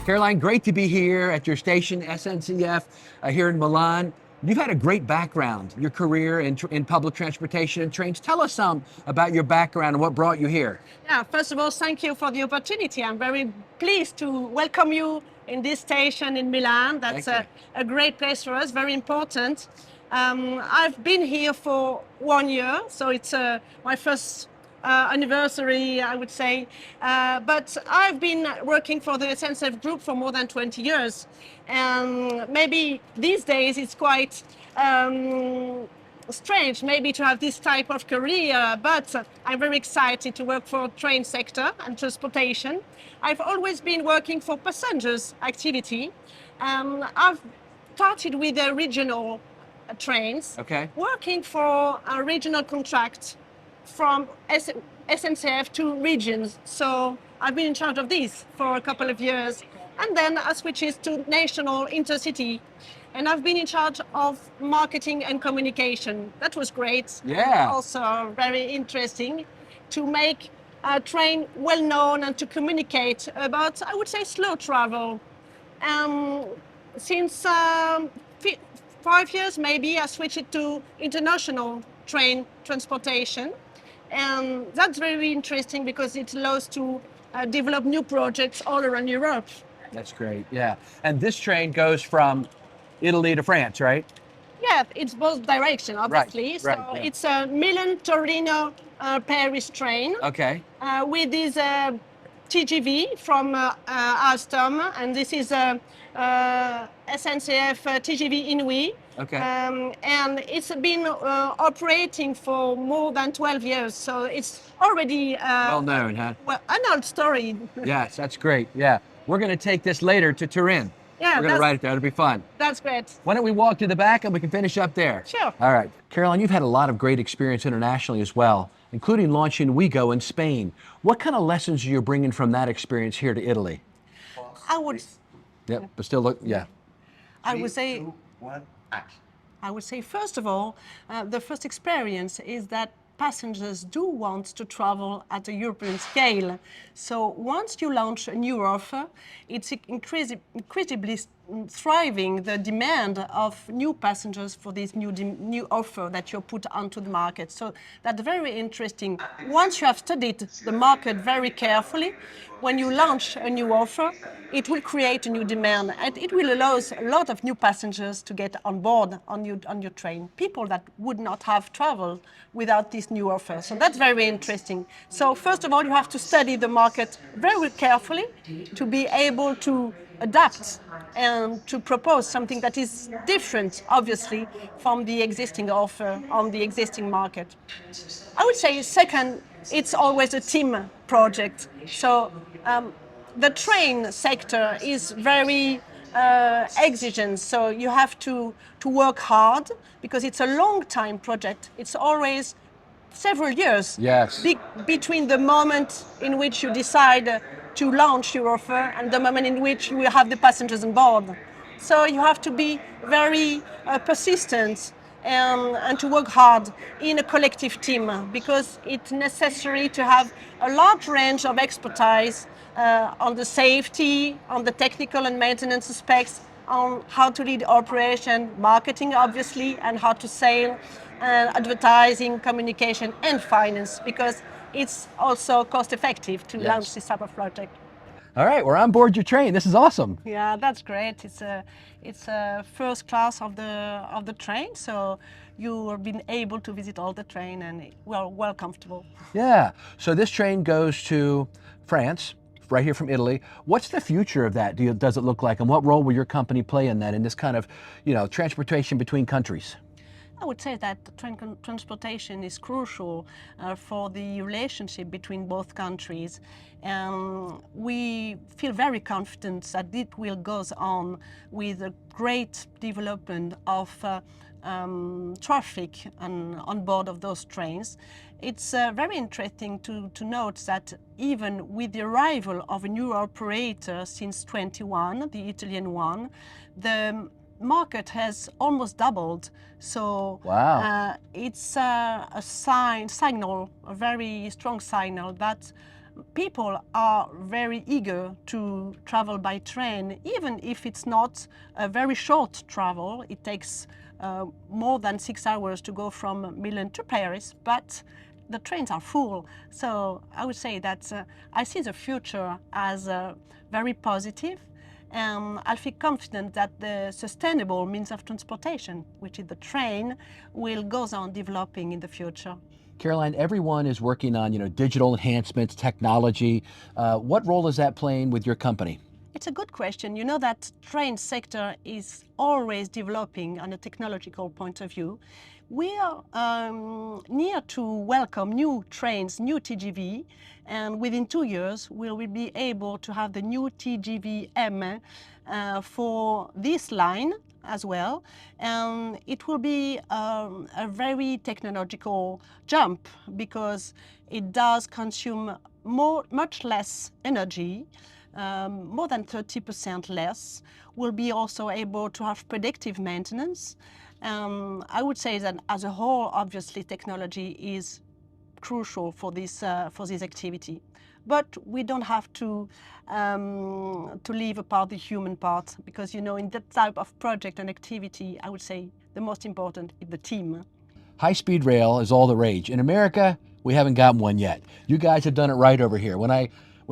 Caroline, great to be here at your station, SNCF, here in Milan. You've had a great background, your career in public transportation and trains. Tell us some about your background and what brought you here. Yeah, first of all, thank you for the opportunity. I'm very pleased to welcome you in this station in Milan. That's a great place for us, very important. I've been here for 1 year, so it's my first anniversary, I would say. But I've been working for the SNCF group for more than 20 years. And maybe these days it's quite strange maybe to have this type of career, but I'm very excited to work for train sector and transportation. I've always been working for passengers activity. I've started with the regional trains, working for a regional contract from SNCF to regions. So I've been in charge of this for a couple of years. And then I switched to national intercity. And I've been in charge of marketing and communication. That was great. Yeah. Also very interesting to make a train well known and to communicate about, I would say, slow travel. Since 5 years, maybe, I switched to international train transportation. And that's very interesting because it allows to develop new projects all around Europe. That's great, yeah. And this train goes from Italy to France, right? Yeah, it's both direction, obviously. Right, so yeah. It's a Milan, Torino, Paris train. Okay. With this TGV from Alstom, and this is a SNCF TGV Inouï. Okay. And it's been operating for more than 12 years, so it's already well known, huh? Well, an old story. Yes, that's great. Yeah, we're going to take this later to Turin. Yeah, we're going to ride it there. It'll be fun. That's great. Why don't we walk to the back and we can finish up there? Sure. All right. Caroline, you've had a lot of great experience internationally as well, including launching WeGo in Spain. What kind of lessons are you bringing from that experience here to Italy? I would... Yep, but still look, yeah. I would say... I would say, first of all, the first experience is that passengers do want to travel at a European scale. So once you launch a new offer, it's incredibly thriving the demand of new passengers for this new offer that you put onto the market. So that's very interesting. Once you have studied the market very carefully, when you launch a new offer, it will create a new demand and it will allow a lot of new passengers to get on board on your train. People that would not have traveled without this new offer. So that's very interesting. So first of all, you have to study the market very carefully to be able to adapt and to propose something that is different, obviously, from the existing offer on the existing market. I would say, second, it's always a team project. So the train sector is very exigent, so you have to work hard because it's a long time project. It's always several years between the moment in which you decide to launch your offer and the moment in which you will have the passengers on board. So you have to be very persistent and to work hard in a collective team because it's necessary to have a large range of expertise on the safety, on the technical and maintenance aspects, on how to lead operation, marketing obviously, and how to sell, advertising, communication and finance, because it's also cost effective to launch this type of project. All right, we're on board your train. This is awesome. Yeah, that's great. It's a first class of the train, so you have been able to visit all the train and well comfortable. Yeah. So this train goes to France, right here from Italy. What's the future of that? Does it look like, and what role will your company play in that, in this kind of, transportation between countries? I would say that train transportation is crucial for the relationship between both countries. We feel very confident that it will go on with a great development of traffic on board of those trains. It's very interesting to note that even with the arrival of a new operator since 21, the Italian one, the market has almost doubled. So it's a very strong signal that people are very eager to travel by train, even if it's not a very short travel. It takes more than 6 hours to go from Milan to Paris, but the trains are full. So I would say that I see the future as very positive. I feel confident that the sustainable means of transportation, which is the train, will go on developing in the future. Caroline, everyone is working on, digital enhancements, technology. What role is that playing with your company? It's a good question. You know that train sector is always developing on a technological point of view. We are near to welcome new trains, new TGV, and within 2 years we will be able to have the new TGV M for this line as well. And it will be a very technological jump because it does consume much less energy. More than 30% less. We'll be also able to have predictive maintenance. I would say that as a whole, obviously, technology is crucial for this activity. But we don't have to leave apart the human part because, in that type of project and activity, I would say the most important is the team. High-speed rail is all the rage. In America, we haven't gotten one yet. You guys have done it right over here. When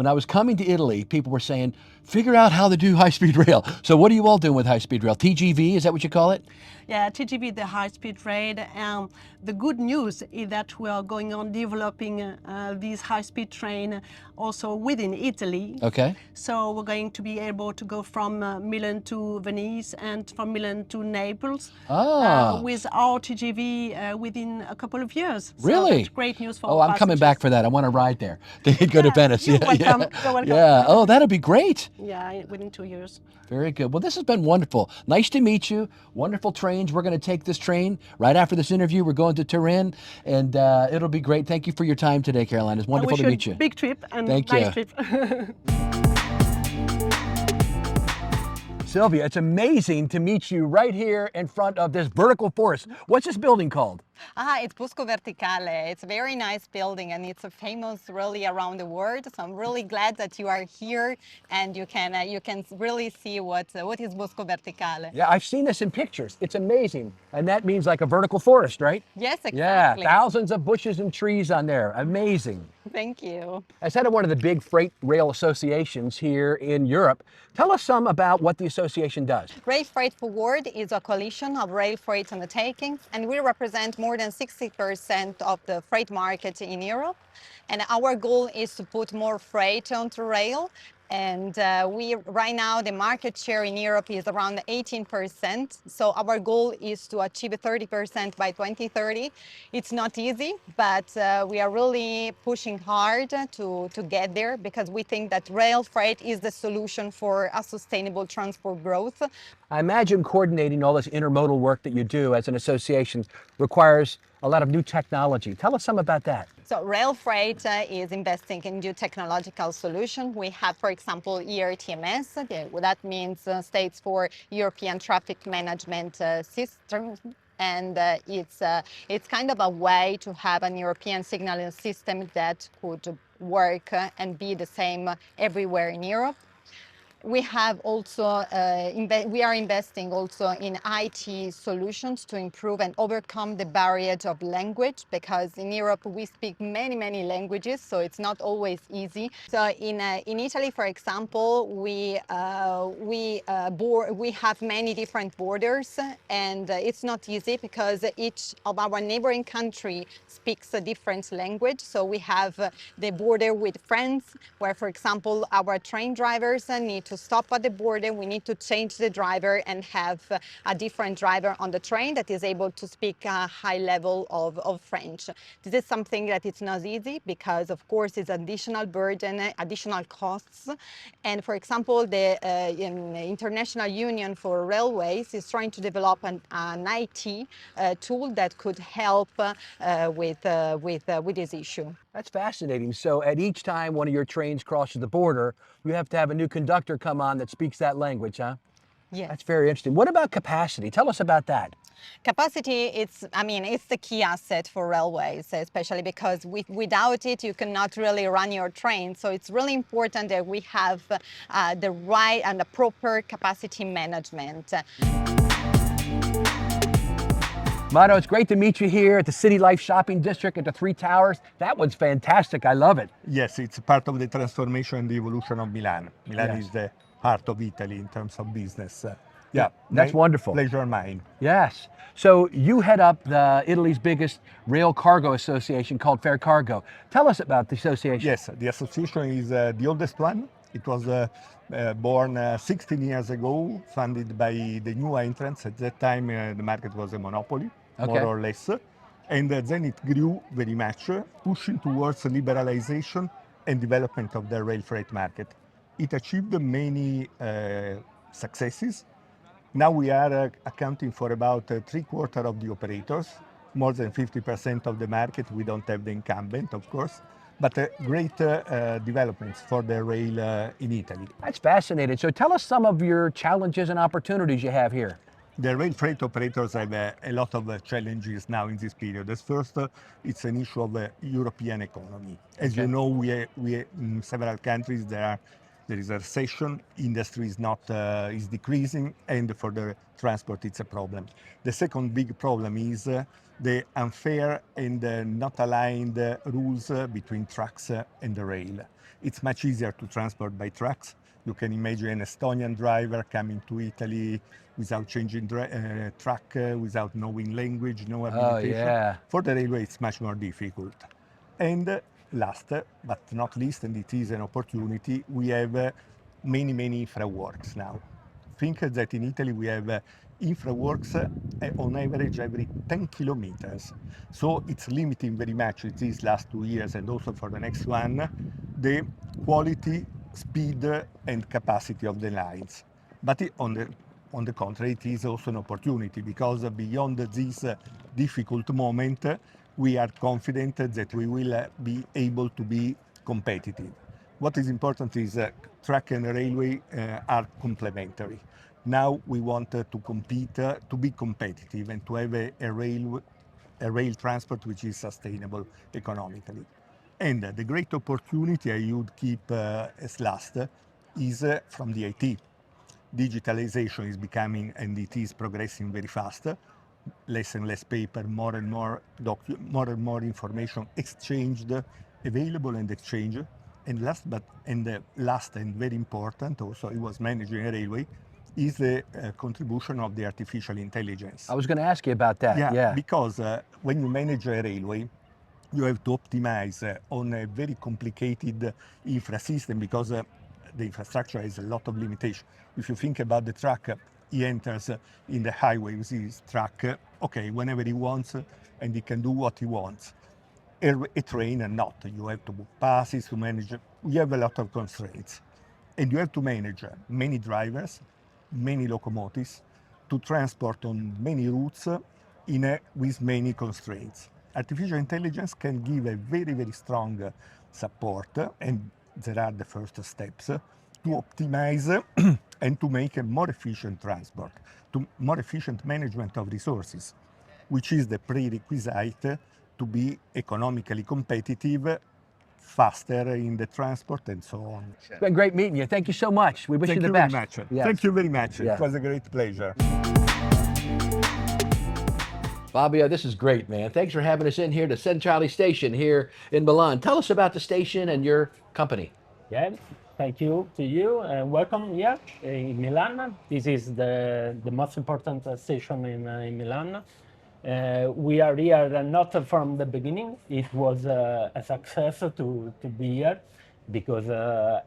I was coming to Italy, people were saying, figure out how to do high-speed rail. So what are you all doing with high-speed rail? TGV, is that what you call it? Yeah, TGV, the high-speed rail. And the good news is that we are going on developing these high-speed train also within Italy. Okay. So we're going to be able to go from Milan to Venice and from Milan to Naples with our TGV within a couple of years. Really? So that's great news for I'm coming back for that. I want to ride there. They could go to Venice. You're welcome. You're welcome. Yeah. Oh, that'd be great. Yeah, within 2 years. Very good. Well, this has been wonderful. Nice to meet you. Wonderful trains. We're going to take this train right after this interview. We're going to Turin, and it'll be great. Thank you for your time today, Caroline. It's wonderful to meet you. Big trip and Thank nice you. trip. Silvia, it's amazing to meet you right here in front of this vertical forest. What's this building called? It's Busco Verticale. It's a very nice building and it's a famous really around the world. So I'm really glad that you are here and you can really see what is Busco Verticale. Yeah, I've seen this in pictures. It's amazing. And that means like a vertical forest, right? Yes, exactly. Yeah, thousands of bushes and trees on there. Amazing. Thank you. As head of one of the big freight rail associations here in Europe, tell us some about what the association does. Rail Freight Forward is a coalition of rail freight undertakings, and we represent more than 60% of the freight market in Europe. And our goal is to put more freight onto rail. And right now, the market share in Europe is around 18%. So our goal is to achieve 30% by 2030. It's not easy, but we are really pushing hard to get there because we think that rail freight is the solution for a sustainable transport growth. I imagine coordinating all this intermodal work that you do as an association requires a lot of new technology. Tell us some about that. So rail freight is investing in new technological solutions. We have, for example, ERTMS. That means states for European Traffic Management System. And it's kind of a way to have an European signaling system that could work and be the same everywhere in Europe. We have also we are investing also in IT solutions to improve and overcome the barrier of language, because in Europe we speak many languages, so it's not always easy. So in Italy, for example, we have many different borders, and it's not easy because each of our neighboring country speaks a different language. So we have the border with France, where, for example, our train drivers need to stop at the border. We need to change the driver and have a different driver on the train that is able to speak a high level of French. This is something that it's not easy because, of course, it's additional burden, additional costs. And for example, the International Union for Railways is trying to develop an IT tool that could help with this issue. That's fascinating. So at each time one of your trains crosses the border, you have to have a new conductor come on that speaks that language, huh? Yes. That's very interesting. What about capacity? Tell us about that. Capacity, it's the key asset for railways, especially because without it, you cannot really run your train. So it's really important that we have the right and the proper capacity management. Mauro, it's great to meet you here at the City Life Shopping District at the Three Towers. That one's fantastic. I love it. Yes, it's part of the transformation and the evolution of Milan. Milan Yes. is the heart of Italy in terms of business. That's wonderful. Pleasure mine. Yes. So you head up Italy's biggest rail cargo association called FerCargo. Tell us about the association. Yes, the association is the oldest one. It was born 16 years ago, funded by the new entrants. At that time, the market was a monopoly, more or less. And then it grew very much, pushing towards liberalization and development of the rail freight market. It achieved many successes. Now we are accounting for about 3/4 of the operators, more than 50% of the market. We don't have the incumbent, of course, but great developments for the rail in Italy. That's fascinating. So tell us some of your challenges and opportunities you have here. The rail freight operators have a lot of challenges now in this period. As first, it's an issue of European economy. As you know, we in several countries there is a recession. Industry is decreasing, and for the transport, it's a problem. The second big problem is the unfair and not aligned rules between trucks and the rail. It's much easier to transport by trucks. You can imagine an Estonian driver coming to Italy without changing truck, without knowing language, no habilitation. Oh, yeah. For the railway, it's much more difficult. And last but not least, and it is an opportunity, we have many infra works now. Think that in Italy we have infra works on average every 10 kilometers. So it's limiting very much, it is last 2 years and also for the next one, the quality, speed and capacity of the lines. But on the contrary, it is also an opportunity, because beyond this difficult moment, we are confident that we will be able to be competitive. What is important is truck and railway are complementary. Now we want to compete, to be competitive, and to have a rail transport which is sustainable economically. And the great opportunity I would keep as last is from the IT. Digitalization is becoming, and it is progressing very fast. Less and less paper, more and more information exchanged, available and exchanged. And last and very important, also I was managing a railway, is the contribution of the artificial intelligence. I was going to ask you about that. Yeah. Because when you manage a railway, you have to optimize on a very complicated infra system, because the infrastructure has a lot of limitation. If you think about the truck, he enters in the highway with his truck, whenever he wants, and he can do what he wants. A train and not. You have to book passes to manage. You have a lot of constraints. And you have to manage many drivers, many locomotives, to transport on many routes with many constraints. Artificial intelligence can give a very strong support, and there are the first steps to optimize and to make a more efficient transport, to more efficient management of resources, which is the prerequisite to be economically competitive, faster in the transport, and so on. It's been great meeting you. Thank you so much. We wish you the best. Thank you very much. Yes. Thank you very much. Yeah. It was a great pleasure. Fabio, this is great, man. Thanks for having us in here to Centrale Station here in Milan. Tell us about the station and your company. Yeah, thank you to you and welcome here in Milan. This is the most important station in Milan. We are here not from the beginning. It was a success to be here, because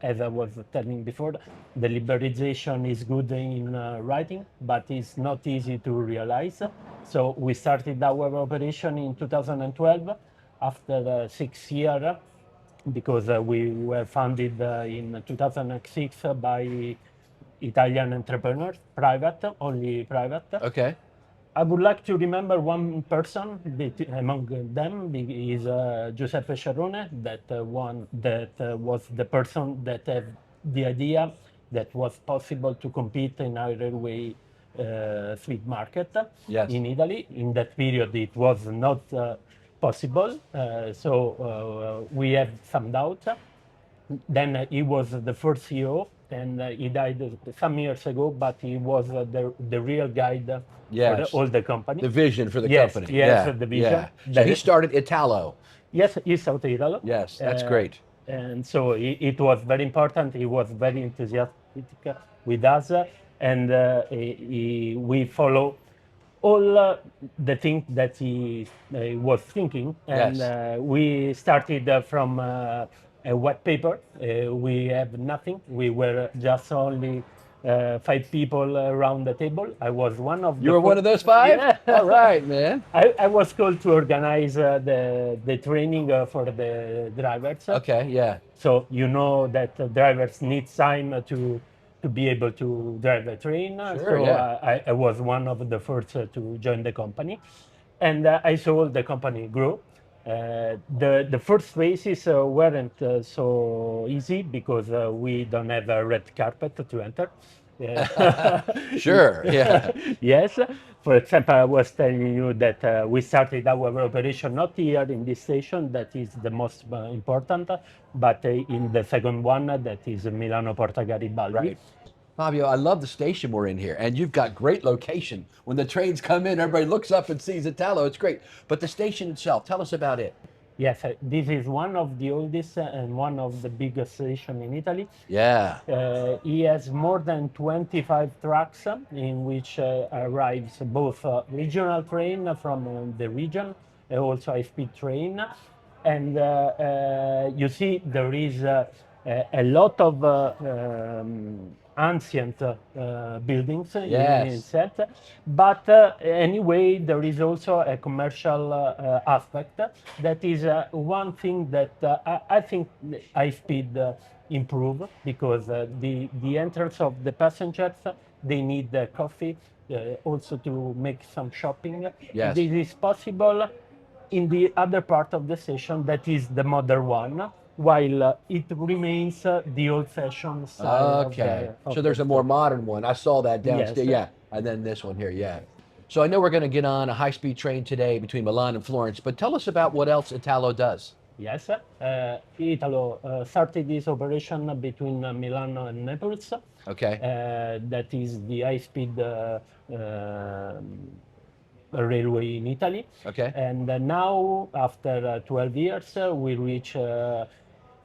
as I was telling before, the liberalization is good in writing, but it's not easy to realize. So we started our operation in 2012 after 6 years, because we were founded in 2006 by Italian entrepreneurs, only private. Okay. I would like to remember one person among them is Giuseppe Sciarrone, that was the person that had the idea that was possible to compete in our railway street market Yes. in Italy. In that period, it was not possible, so we had some doubts. Then he was the first CEO, and he died some years ago, but he was the real guide for Yes. all the company. The vision for the Yes, company. yes, Yeah. the vision. Yeah. So he started Italo. Yes, he's South Italo. Yes, that's great. And so it was very important. He was very enthusiastic with us, and we follow all the things that he was thinking. And Yes. we started from a white paper. We have nothing. We were just only 5 people around the table. I was one of You were one of those 5? Yeah. All right, man. I was called to organize the training for the drivers. Okay, yeah. So you know that drivers need time to be able to drive a train. Sure, So yeah. I was one of the first to join the company, and I saw the company grow. The first races weren't so easy because we don't have a red carpet to enter. Sure, yeah. Yes. For example, I was telling you that we started our operation not here in this station, that is the most important, but in the second one, that is Milano Porta Garibaldi. Right. Fabio, I love the station we're in here, and you've got great location. When the trains come in, everybody looks up and sees Italo. It's great. But the station itself, tell us about it. Yes, this is one of the oldest and one of the biggest stations in Italy. Yeah. He has more than 25 tracks in which arrives both regional train from the region, also high-speed train. And you see there is a lot of ancient buildings in set, but anyway, there is also a commercial aspect. That is one thing that I think high speed improve, because the entrance of the passengers, they need coffee, also to make some shopping. Yes. This is possible in the other part of the station, that is the modern one, while it remains the old-fashioned style. Okay. So there's a more modern one. I saw that downstairs. Yes. Yeah. And then this one here. Yeah. So I know we're going to get on a high-speed train today between Milan and Florence, but tell us about what else Italo does. Yes. Italo started this operation between Milan and Naples. Okay. That is the high-speed railway in Italy. Okay. And now, after 12 years, we reach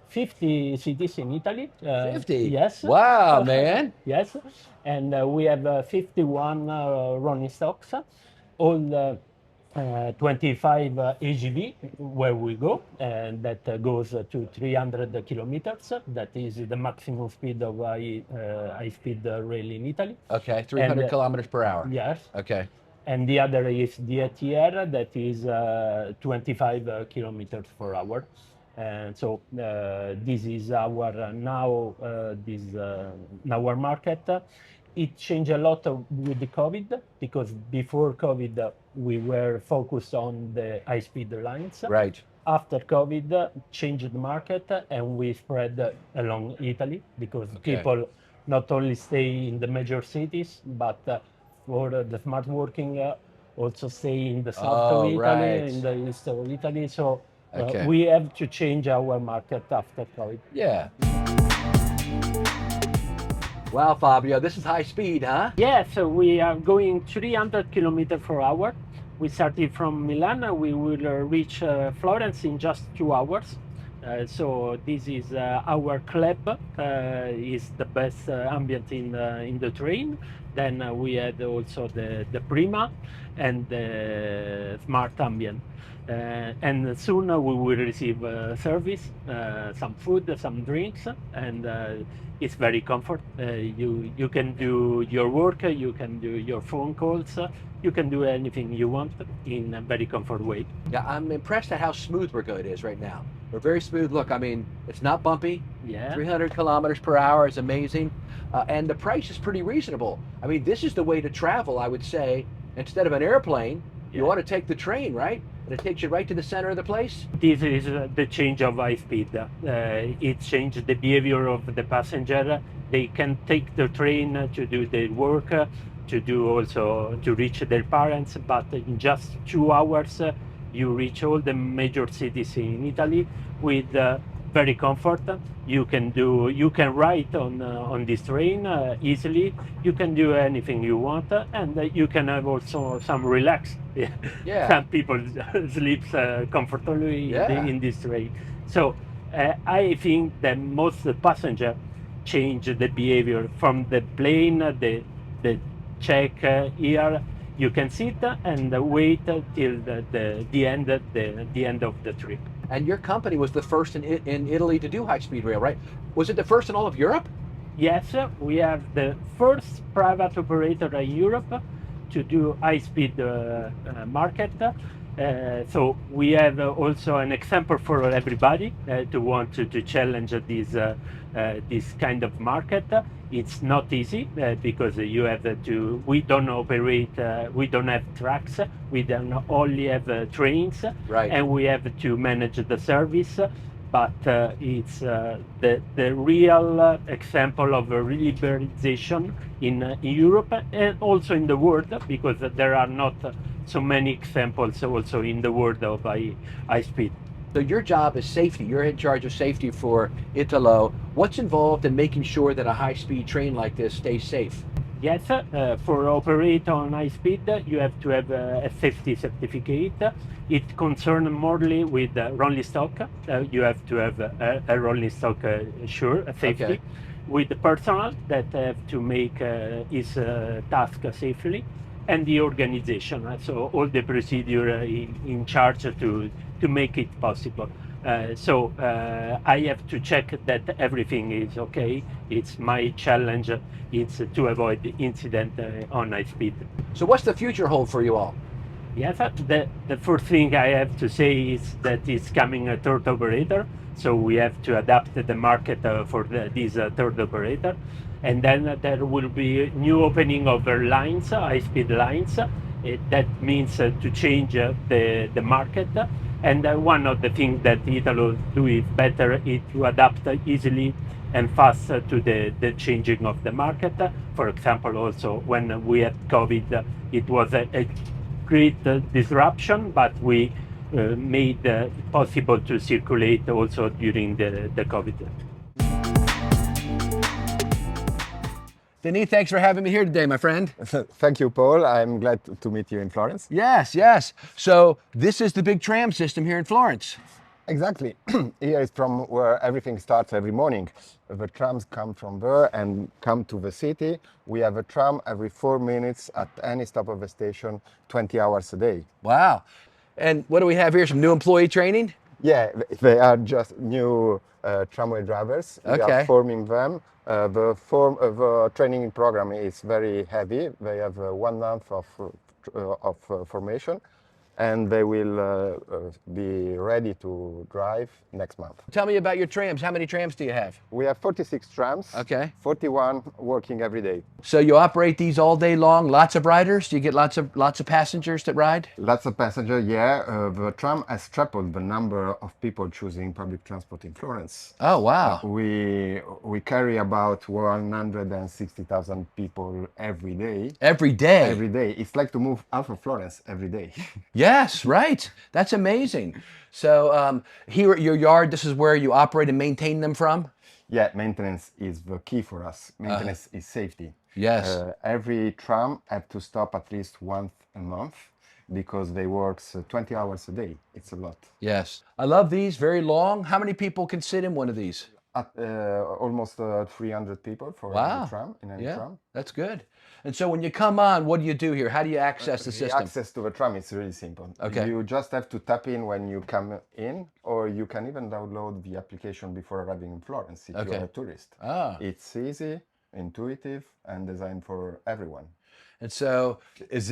50 cities in Italy. 50? Yes. Wow, man. Yes. And we have 51 rolling stocks, all 25 AGV where we go, and that goes to 300 kilometers. That is the maximum speed of high-speed rail in Italy. Okay, 300 And, kilometers per hour. Yes. Okay. And the other is the ATR, that is 25 kilometers per hour. And so this is our our market. It changed a lot with the COVID, because before COVID we were focused on the high-speed lines. Right. After COVID, changed the market, and we spread along Italy, because people not only stay in the major cities, but for the smart working, also stay in the south of Italy, right. in the east of Italy. So Okay. we have to change our market after COVID. Yeah. Wow, Fabio, this is high speed, huh? Yeah, so we are going 300 kilometers per hour. We started from Milan. We will reach Florence in just 2 hours. So this is our club. Is the best ambient in the train. Then we had also the Prima and the Smart Ambient. And soon we will receive service, some food, some drinks, and it's very comfort. You can do your work, you can do your phone calls, you can do anything you want in a very comfort way. Yeah, I'm impressed at how smooth it is right now. We're very smooth. Look, I mean, it's not bumpy. Yeah. 300 kilometers per hour is amazing. And the price is pretty reasonable. I mean, this is the way to travel, I would say. Instead of an airplane, you ought to take the train, right? And it takes you right to the center of the place. This is the change of high speed. It changed the behavior of the passenger. They can take the train to do their work to do also to reach their parents, but in just 2 hours you reach all the major cities in Italy with very comfort. You can ride on this train easily. You can do anything you want, and you can have also some relax. Yeah. Some people sleep comfortably Yeah. in this train. So I think that most passenger change the behavior from the plane. The check here. You can sit and wait till the end of the trip. And your company was the first in Italy to do high-speed rail, right? Was it the first in all of Europe? Yes, we are the first private operator in Europe to do high-speed market. So we have also an example for everybody to want to challenge this kind of market. It's not easy because you have to. We don't operate. We don't have trucks. We don't only have trains, Right. and we have to manage the service. But it's the real example of a liberalization in Europe and also in the world, because there are not so many examples also in the world of high speed. So your job is safety. You're in charge of safety for Italo. What's involved in making sure that a high-speed train like this stays safe? Yes, for operate on high speed, you have to have a safety certificate. It concerns morely with rolling stock. You have to have a rolling stock sure safety. Okay. With the personnel that have to make his task safely, and the organization. So all the procedure in charge to make it possible. So I have to check that everything is okay. It's my challenge. It's to avoid the incident on high speed. So what's the future hold for you all? Yes, the first thing I have to say is that it's coming a third operator. So we have to adapt the market for this third operator. And then there will be new opening of lines, high-speed lines. That means to change the market. And one of the things that Italo do is better is to adapt easily and fast to the changing of the market. For example, also when we had COVID, it was a great disruption, but we made it possible to circulate also during the COVID. Denis, thanks for having me here today, my friend. Thank you, Paul. I'm glad to meet you in Florence. Yes, yes. So this is the big tram system here in Florence. Exactly. Here is from where everything starts every morning. The trams come from there and come to the city. We have a tram every 4 minutes at any stop of the station, 20 hours a day. Wow. And what do we have here? Some new employee training? Yeah, they are just new tramway drivers. We Okay. are forming them. The training program is very heavy. They have 1 month of formation, and they will be ready to drive next month. Tell me about your trams. How many trams do you have? We have 46 trams, Okay. 41 working every day. So you operate these all day long? Lots of riders? Do you get lots of passengers that ride? Lots of passengers, yeah. The tram has tripled the number of people choosing public transport in Florence. Oh, wow. We carry about 160,000 people every day. Every day? Every day. It's like to move half of Florence every day. Yes, right. That's amazing. So here at your yard, this is where you operate and maintain them from? Yeah, maintenance is the key for us. Maintenance is safety. Yes. Every tram have to stop at least once a month because they work 20 hours a day. It's a lot. Yes. I love these, very long. How many people can sit in one of these? Almost 300 people for Wow. any tram, in any Yeah, tram. that's good. And so when you come on, what do you do here? How do you access the The system? access to the tram is really simple. Okay. You just have to tap in when you come in, or you can even download the application before arriving in Florence if Okay. you're a tourist. Ah. It's easy, intuitive, and designed for everyone. And so is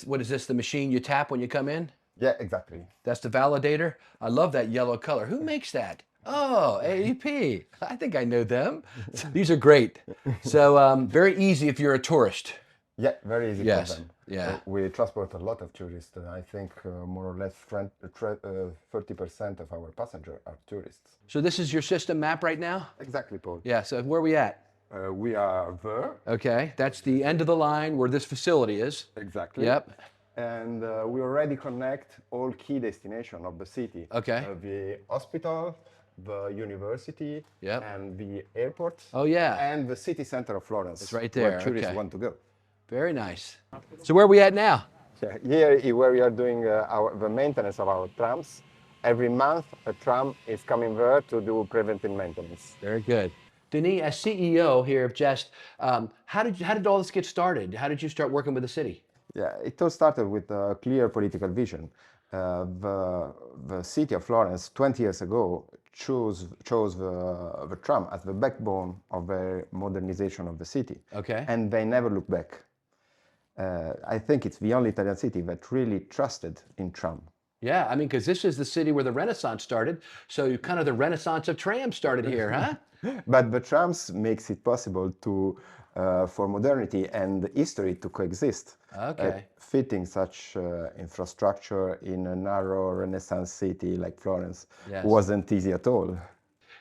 what is this, the machine you tap when you come in? Yeah, exactly. That's the validator? I love that yellow color. Who makes that? Oh, AEP. I think I know them. These are great. So very easy if you're a tourist. Yeah, very easy Yes, for them. yeah. We transport a lot of tourists. I think more or less 30% of our passengers are tourists. So this is your system map right now? Exactly, Paul. Yeah, so where are we at? We are there. Okay, that's the end of the line where this facility is. Exactly. Yep. And we already connect all key destinations of the city. Okay. The hospital, the university, Yep. and the airport. Oh, yeah. And the city center of Florence. It's right there, where tourists okay. want to go. Very nice. So where are we at now? Yeah, here is where we are doing the maintenance of our trams. Every month, a tram is coming there to do preventive maintenance. Very good. Denis, as CEO here of GEST, how did all this get started? How did you start working with the city? Yeah, it all started with a clear political vision. The city of Florence 20 years ago chose the tram as the backbone of the modernization of the city. Okay. And they never looked back. I think it's the only Italian city that really trusted in tram. Yeah, I mean, because this is the city where the Renaissance started, so kind of the Renaissance of trams started here, huh? But the trams makes it possible to, for modernity and history to coexist. Okay. Fitting such infrastructure in a narrow Renaissance city like Florence wasn't easy at all.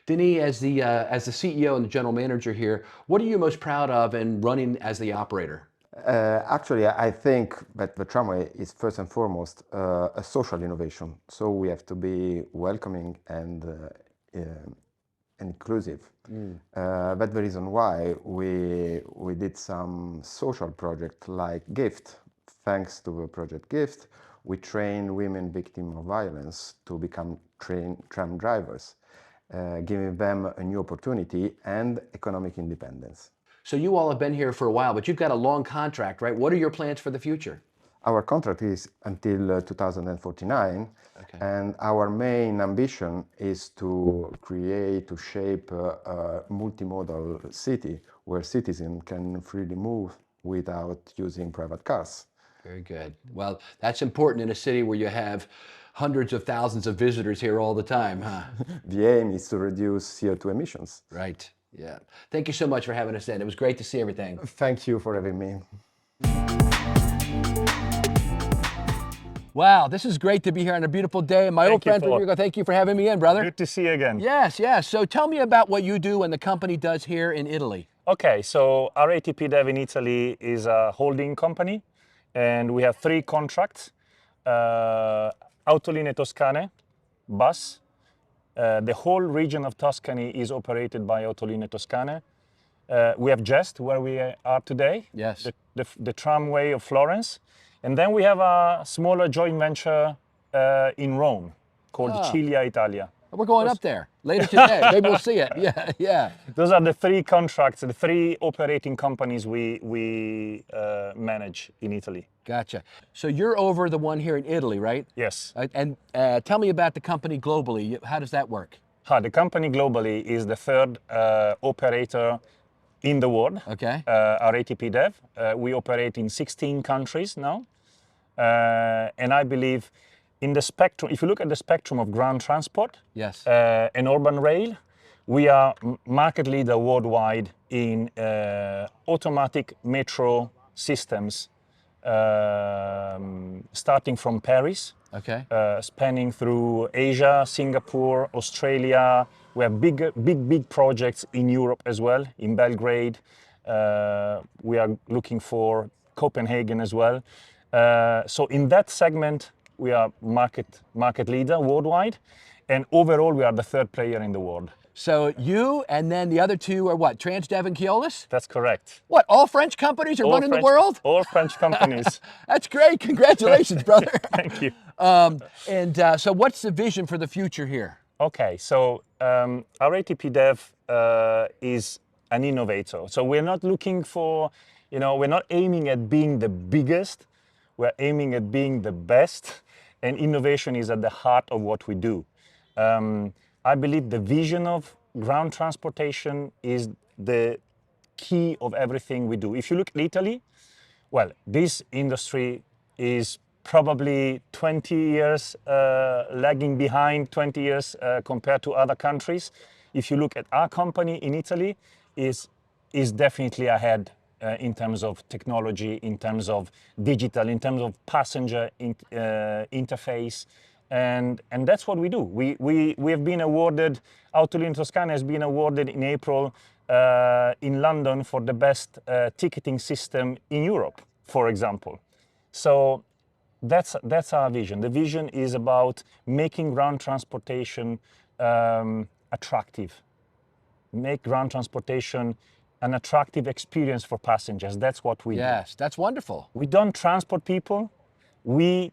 Denis, as the CEO and the general manager here, what are you most proud of in running as the operator? Actually, I think that the tramway is first and foremost a social innovation. So we have to be welcoming and inclusive. That's the reason why we did some social project like GIFT. Thanks to the project GIFT, we train women victims of violence to become tram drivers, giving them a new opportunity and economic independence. So you all have been here for a while, but you've got a long contract, right? What are your plans for the future? Our contract is until 2049, and our main ambition is to shape a multimodal city where citizens can freely move without using private cars. Very good. Well, that's important in a city where you have hundreds of thousands of visitors here all the time, huh? The aim is to reduce CO2 emissions. Right. Yeah. Thank you so much for having us in. It was great to see everything. Thank you for having me. Wow, this is great to be here on a beautiful day. My old friend Federico, thank you for having me in, brother. Good to see you again. Yes, yes. So tell me about what you do and the company does here in Italy. Okay, so RATP Dev in Italy is a holding company, and we have 3 contracts. Autolinee Toscane, bus. The whole region of Tuscany is operated by Autolinee Toscane. We have GEST, where we are today. Yes. The tramway of Florence. And then we have a smaller joint venture in Rome called Cilia Italia. We're going up there later today. Maybe we'll see it. Yeah, yeah. Those are the 3 contracts, the 3 operating companies we manage in Italy. Gotcha. So you're over the one here in Italy, right? Yes. And tell me about the company globally. How does that work? The company globally is the 3rd operator in the world. Okay. RATP Dev. We operate in 16 countries now. And I believe in the spectrum, if you look at the spectrum of ground transport yes. And urban rail, we are market leader worldwide in automatic metro systems, starting from Paris, okay. spanning through Asia, Singapore, Australia. We have big projects in Europe as well, in Belgrade. We are looking for Copenhagen as well. So in that segment, we are market leader worldwide, and overall we are the 3rd player in the world. So you and then the other 2 are what? Transdev and Keolis? That's correct. What, all French companies are running the world? All French companies. That's great. Congratulations, brother. Thank you. So what's the vision for the future here? Okay, so RATP Dev is an innovator. So we're not looking for, we're not aiming at being the biggest. We're aiming at being the best, and innovation is at the heart of what we do. I believe the vision of ground transportation is the key of everything we do. If you look at Italy, well, this industry is probably 20 years lagging behind, 20 years compared to other countries. If you look at our company in Italy, is definitely ahead in terms of technology, in terms of digital, in terms of passenger interface. And that's what we do. We have been awarded, Autolinee Toscane has been awarded in April in London for the best ticketing system in Europe, for example. So that's our vision. The vision is about making ground transportation attractive. Make ground transportation an attractive experience for passengers. That's what we do. Yes, that's wonderful. We don't transport people, we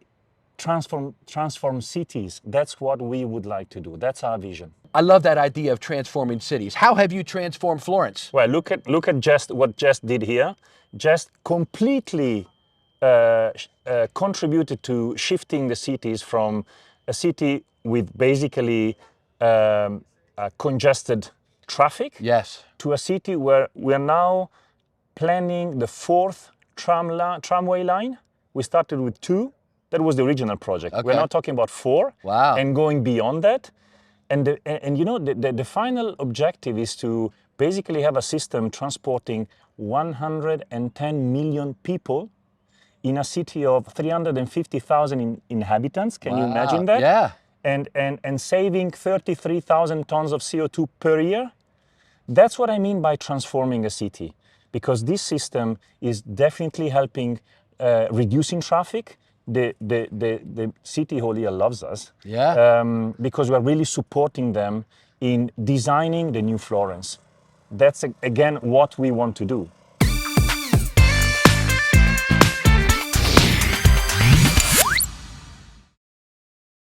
transform cities. That's what we would like to do. That's our vision. I love that idea of transforming cities. How have you transformed Florence? Well, look at GEST, what GEST did here. GEST completely contributed to shifting the cities from a city with basically congested traffic, Yes. to a city where we are now planning the 4th tramway line. We started with 2. That was the original project. Okay. We're now talking about 4. Wow. And going beyond that. And you know, the final objective is to basically have a system transporting 110 million people in a city of 350,000 inhabitants. Can you imagine that? Yeah. And saving 33,000 tons of CO2 per year. That's what I mean by transforming a city, because this system is definitely helping reducing traffic. The city hall here loves us, because we're really supporting them in designing the new Florence. That's again what we want to do.